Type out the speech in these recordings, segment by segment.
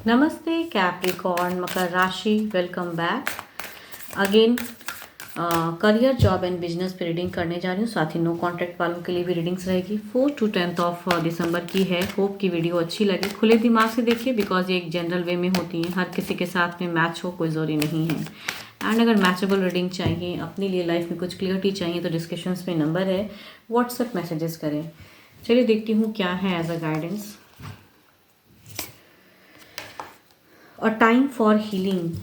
नमस्ते कैप्रिकॉर्न मकर राशि, welcome back again. Career, job and business पे रीडिंग करने जा रही हूँ। साथ ही नो कॉन्टैक्ट वालों के लिए भी रीडिंग्स रहेगी। 4 to 10th ऑफ दिसंबर की है। होप की वीडियो अच्छी लगे। खुले दिमाग से देखिए बिकॉज ये एक जनरल वे में होती है, हर किसी के साथ में मैच हो कोई ज़रूरी नहीं है। एंड अगर मैचेबल रीडिंग चाहिए, अपने लिए लाइफ में कुछ क्लियरिटी चाहिए तो डिस्क्रिप्शंस में नंबर है, व्हाट्सएप मैसेजेस करें। चलिए देखती हूँ क्या है as a guidance. A time for healing.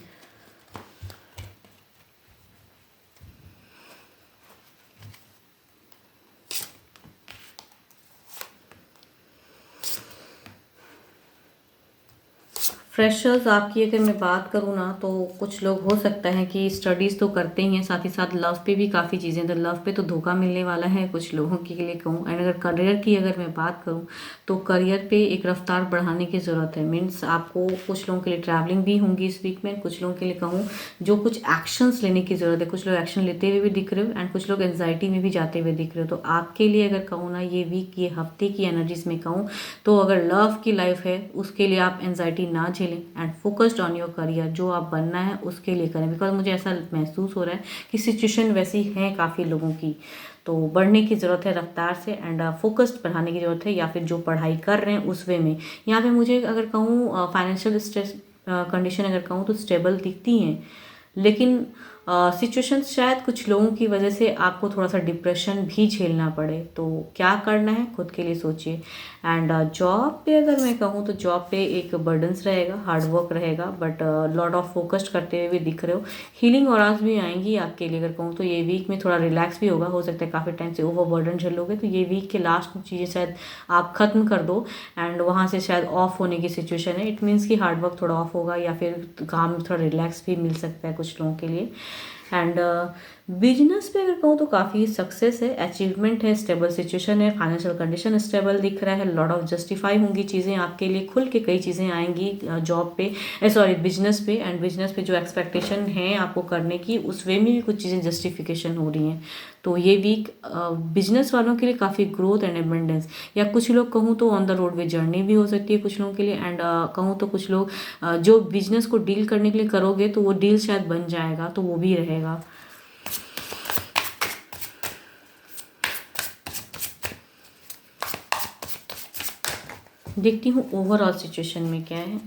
Freshers आपकी अगर मैं बात करूँ ना, तो कुछ लोग हो सकता है कि स्टडीज़ तो करते ही हैं, साथ ही साथ लव पे भी काफ़ी चीज़ें, तो लव पे तो धोखा मिलने वाला है कुछ लोगों के लिए कहूँ। एंड अगर करियर की अगर मैं बात करूँ तो करियर पे एक रफ्तार बढ़ाने की ज़रूरत है। मीन्स आपको कुछ लोगों के लिए ट्रैवलिंग भी होंगी इस वीक में, कुछ लोगों के लिए कहूँ जो कुछ एक्शंस लेने की ज़रूरत है। कुछ लोग एक्शन लेते हुए भी दिख रहे हो एंड कुछ लोग एंजाइटी में भी जाते हुए दिख रहे हो। तो आपके लिए अगर कहूँ ना, ये वीक, ये हफ्ते की एनर्जीज में कहूँ तो अगर लव की लाइफ है उसके लिए आप एंजाइटी ना झेलें and focused on your career. जो आप बनना है उसके लिए करें, बिकॉज मुझे ऐसा महसूस हो रहा है कि सिचुएशन वैसी है काफ़ी लोगों की। तो बढ़ने की ज़रूरत है रफ्तार से एंड फोकस्ड बढ़ाने की ज़रूरत है, या फिर जो पढ़ाई कर रहे हैं उस वे में। यहाँ पे मुझे अगर कहूँ फाइनेंशियल स्ट्रेस कंडीशन अगर कहूँ तो स्टेबल दिखती हैं, लेकिन सिचुएशन शायद कुछ लोगों की वजह से आपको थोड़ा सा डिप्रेशन भी झेलना पड़े। तो क्या करना है खुद के लिए सोचिए। एंड जॉब पे अगर मैं कहूँ तो जॉब पे एक बर्डन्स रहेगा, हार्ड वर्क रहेगा, बट लॉट ऑफ फोकस्ड करते हुए भी दिख रहे हो। हीलिंग और आज भी आएंगी आपके लिए अगर कहूँ तो। ये वीक में थोड़ा रिलैक्स भी होगा, हो सकता है काफ़ी टाइम से ओवर बर्डन झेलोगे तो ये वीक के लास्ट में चीज़ें शायद आप ख़त्म कर दो एंड वहाँ से शायद ऑफ होने की सिचुएशन है। इट मीन्स कि हार्ड वर्क थोड़ा ऑफ होगा या फिर काम में थोड़ा रिलैक्स भी मिल सकता है कुछ लोगों के लिए। एंड बिजनेस पे अगर कहूँ तो काफ़ी सक्सेस है, अचीवमेंट है, स्टेबल सिचुएशन है, फाइनेंशियल कंडीशन स्टेबल दिख रहा है। लॉट ऑफ जस्टिफाई होंगी चीज़ें आपके लिए, खुल के कई चीज़ें आएंगी जॉब पे, सॉरी बिजनेस पे। एंड बिजनेस पे जो एक्सपेक्टेशन है आपको करने की, उस वे में भी कुछ चीज़ें जस्टिफिकेशन हो रही हैं। तो ये वीक बिजनेस वालों के लिए काफ़ी ग्रोथ एंड एबंडेंस, या कुछ लोग कहूँ तो on the road way journey भी हो सकती है कुछ लोगों के लिए। एंड कहूँ तो कुछ लोग जो बिजनेस को डील करने के लिए करोगे तो वो डील शायद बन जाएगा, तो वो भी रहेगा। देखती हूँ ओवरऑल सिचुएशन में क्या है।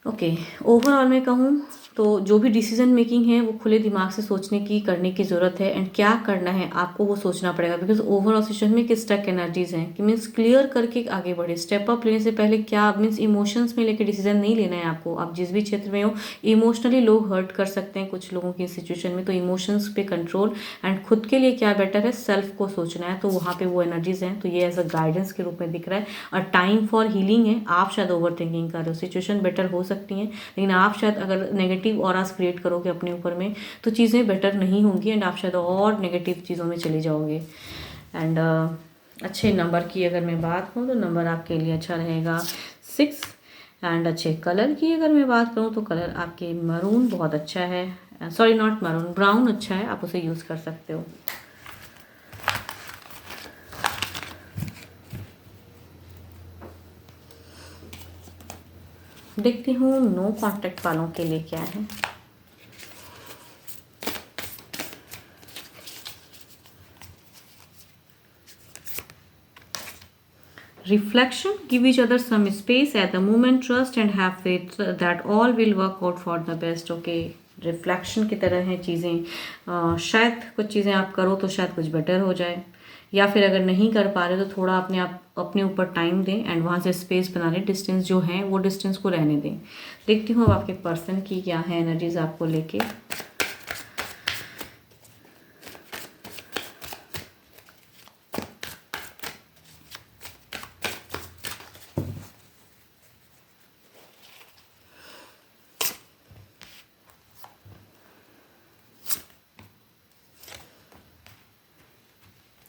ओके, ओवरऑल में कहूँ तो जो भी डिसीजन मेकिंग है वो खुले दिमाग से सोचने की, करने की ज़रूरत है। एंड क्या करना है आपको वो सोचना पड़ेगा, बिकॉज ओवरऑल सिचुएशन में किस स्टक एनर्जीज हैं कि मीन्स क्लियर करके आगे बढ़े। स्टेप अप लेने से पहले क्या मीन्स इमोशंस में लेके डिसीजन नहीं लेना है आपको। आप जिस भी क्षेत्र में हो, इमोशनली लोग हर्ट कर सकते हैं कुछ लोगों की सिचुएशन में, तो इमोशंस पे कंट्रोल एंड खुद के लिए क्या बेटर है, सेल्फ को सोचना है। तो वहाँ पे वो एनर्जीज हैं, तो ये एज अ गाइडेंस के रूप में दिख रहा है। और टाइम फॉर हीलिंग है। आप शायद ओवर थिंकिंग कर रहे हो, सिचुएशन बेटर हो सकती है, लेकिन आप शायद अगर नेगेटिव ऑरास क्रिएट करोगे अपने ऊपर में तो चीज़ें बेटर नहीं होंगी एंड आप शायद और नेगेटिव चीज़ों में चले जाओगे। एंड अच्छे नंबर की अगर मैं बात करूँ तो नंबर आपके लिए अच्छा रहेगा 6। एंड अच्छे कलर की अगर मैं बात करूँ तो कलर आपके मरून बहुत अच्छा है, सॉरी नॉट मरून, ब्राउन अच्छा है, आप उसे यूज़ कर सकते हो। देखती हूँ नो कॉन्टैक्ट वालों के लिए क्या है। Reflection, give each other some space at the moment, trust and have faith that all will work out for the best. Okay, reflection की तरह हैं चीज़ें। शायद कुछ चीज़ें आप करो तो शायद कुछ बेटर हो जाए, या फिर अगर नहीं कर पा रहे तो थोड़ा अपने ऊपर टाइम दें एंड वहाँ से स्पेस बना लें। डिस्टेंस जो है वो डिस्टेंस को रहने दें। देखती हूँ अब आपके पर्सन की क्या है एनर्जीज आपको लेके।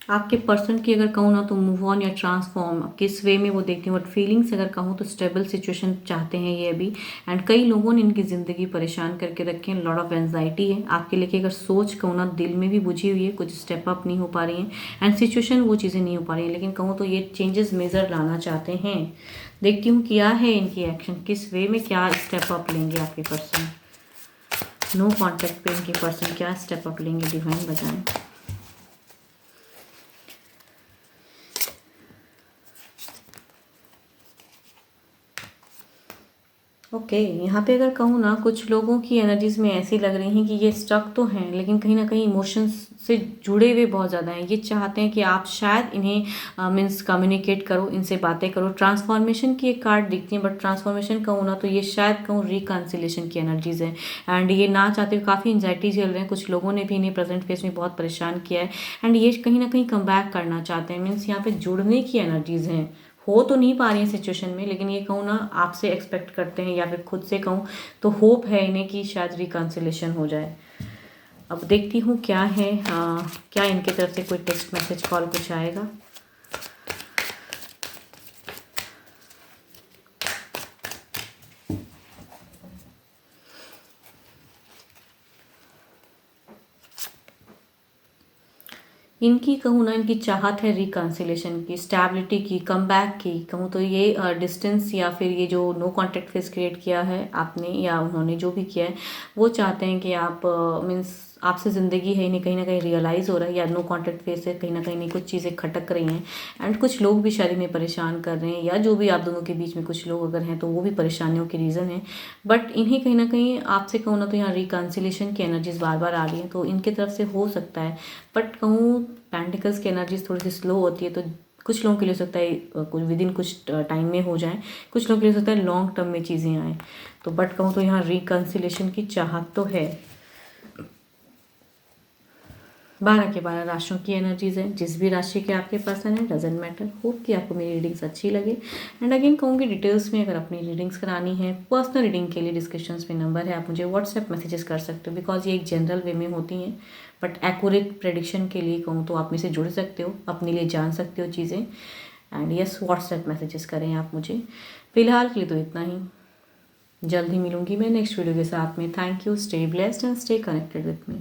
आपके पर्सन की अगर कहूँ ना तो मूव ऑन या ट्रांसफॉर्म किस वे में वो देखते हैं, बट फीलिंग्स अगर कहूँ तो स्टेबल सिचुएशन चाहते हैं ये अभी। एंड कई लोगों ने इनकी ज़िंदगी परेशान करके रखे हैं, लॉट ऑफ एंजाइटी है आपके लेके। अगर सोच कहूँ ना दिल में भी बुझी हुई है, कुछ स्टेप अप नहीं हो पा रही हैं एंड सिचुएशन वो चीज़ें नहीं हो पा रही हैं, लेकिन कहूँ तो ये चेंजेस मेजर लाना चाहते हैं। देखती हूँ क्या है इनकी एक्शन, किस वे में क्या स्टेप अप लेंगे आपके पर्सन। नो कॉन्टैक्ट पे इनके पर्सन क्या स्टेप अप लेंगे, डिवाइन बताएं। ओके यहाँ पे अगर कहूँ ना कुछ लोगों की एनर्जीज में ऐसी लग रही हैं कि ये स्टक तो हैं लेकिन कहीं ना कहीं इमोशंस से जुड़े हुए बहुत ज़्यादा हैं। ये चाहते हैं कि आप शायद इन्हें मीन्स कम्युनिकेट करो, इनसे बातें करो। ट्रांसफॉर्मेशन की एक कार्ड दिखती है, बट ट्रांसफॉर्मेशन कहूँ ना तो ये शायद कहूँ रिकन्सिलेशन की एनर्जीज है। एंड ये ना चाहते हुए काफ़ी एंजाइटी झेल रहे हैं, कुछ लोगों ने भी इन्हें प्रेजेंट फेस में बहुत परेशान किया है। एंड ये कहीं ना कहीं कम बैक करना चाहते हैं, मीन्स यहाँ पे जुड़ने की एनर्जीज हैं। हो तो नहीं पा रही है सिचुएशन में, लेकिन ये कहूँ ना आपसे एक्सपेक्ट करते हैं या फिर खुद से कहूँ तो होप है इन्हें कि शायद रिकन्सिलेशन हो जाए। अब देखती हूँ क्या है, क्या इनके तरफ से कोई टेक्स्ट मैसेज कॉल कुछ आएगा। इनकी कहूँ ना इनकी चाहत है रिकन्सिलेशन की, स्टेबिलिटी की, कम बैक की। कहूँ तो ये डिस्टेंस या फिर ये जो नो कॉन्टैक्ट फेस क्रिएट किया है आपने या उन्होंने जो भी किया है, वो चाहते हैं कि आप मीन्स आपसे ज़िंदगी है इन्हें कहीं ना कहीं रियलाइज़ हो रहा है, या नो कॉन्टैक्ट फेस से कहीं ना कहीं नहीं कुछ चीज़ें खटक रही हैं। एंड कुछ लोग भी शायद इन्हें परेशान कर रहे हैं, या जो भी आप दोनों के बीच में कुछ लोग अगर हैं तो वो भी परेशानियों के रीज़न है। बट इन्हें कहीं ना कहीं आपसे कहूँ ना तो यहाँ रिकन्सिलेशन की एनर्जीज बार बार आ रही हैं, तो इनके तरफ से हो सकता है। बट कहूँ पेंटिकल्स की एनर्जीज थोड़ी सी स्लो होती है, तो कुछ लोगों के लिए हो सकता है कुछ विद इन कुछ टाइम में हो जाए, कुछ लोगों के लिए हो सकता है लॉन्ग टर्म में चीज़ें आए। तो बट कहूँ तो यहाँ रिकन्सिलेशन की चाहत तो है। 12 के 12 राशियों की एनर्जीज हैं, जिस भी राशि के आपके पर्सन है डजेंट मैटर। होप कि आपको मेरी रीडिंग्स अच्छी लगे। एंड अगेन कहूँगी डिटेल्स में अगर अपनी रीडिंग्स करानी है, पर्सनल रीडिंग के लिए डिस्क्रिप्शंस में नंबर है, आप मुझे व्हाट्सएप मैसेजेस कर सकते हो, बिकॉज ये एक जनरल वे में होती हैं। बट एक्यूरेट प्रेडिक्शन के लिए कहूँ तो आप मेरे से जुड़ सकते हो, अपने लिए जान सकते हो चीज़ें। एंड यस व्हाट्सएप मैसेजेस करें आप मुझे। फिलहाल के लिए तो इतना ही, जल्द ही मिलूंगी मैं नेक्स्ट वीडियो के साथ में। Thank you, stay blessed and stay connected with me.